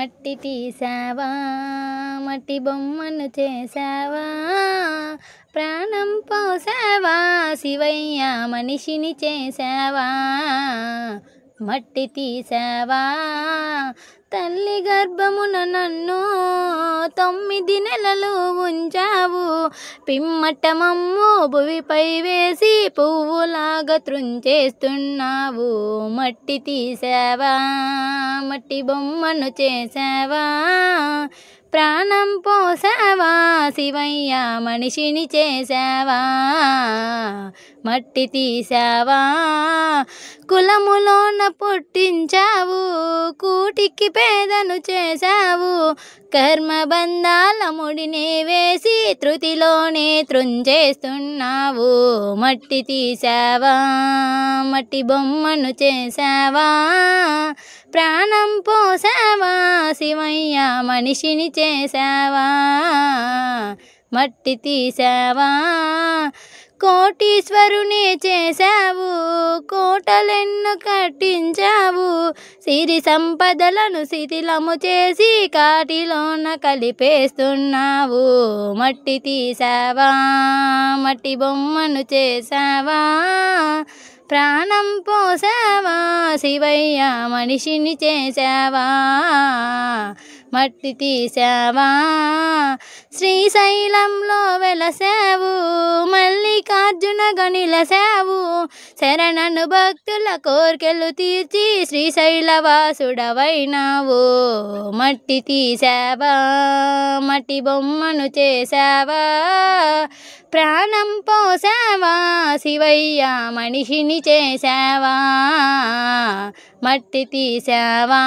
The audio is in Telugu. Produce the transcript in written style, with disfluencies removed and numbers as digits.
మట్టి తీసావా మట్టి బొమ్మను చేసావా ప్రాణం పోసావా శివయ్య మనిషిని చేసావా మట్టి తీసావా తల్లి గర్భమున నన్ను 9 నెలలు ఉంచావు పిమ్మటమమ్ము భువిపై వేసి పువ్వులాగా త్రుంచేస్తున్నావు మట్టి తీసావా మట్టి బొమ్మను చేసావా ప్రాణం పోసావా శివయ్య మనిషిని చేసావా మట్టి తీసావా కులములోన పుట్టించావు కూటికి పేదను చేసావు కర్మబంధాల ముడినే వేసి తృతిలోనే త్రుంచేస్తున్నావు మట్టి తీసావా మట్టి బొమ్మను చేసావా ప్రాణం పోసావా శివయ్య మనిషిని చేసావా మట్టి తీసావా కోటీశ్వరుని చేసావు కోటలెన్ను కట్టించావు సిరి సంపదలను శిథిలము చేసి కాటిలోన కలిపేస్తున్నావు మట్టి తీసావా మట్టి బొమ్మను చేసావా ప్రాణం పోసావా శివయ్య మనిషిని చేసావా మట్టి తీసావా శ్రీశైలంలో వెలసావు మల్లికార్జునగా నిలసావు శరణను భక్తుల కోర్కెలు తీర్చి శ్రీశైలవాసుడవైనావు మట్టి తీసావా మట్టి బొమ్మను చేసావా ప్రాణం పోసావా శివయ్య మనిషిని చేసావా మట్టి తీసావా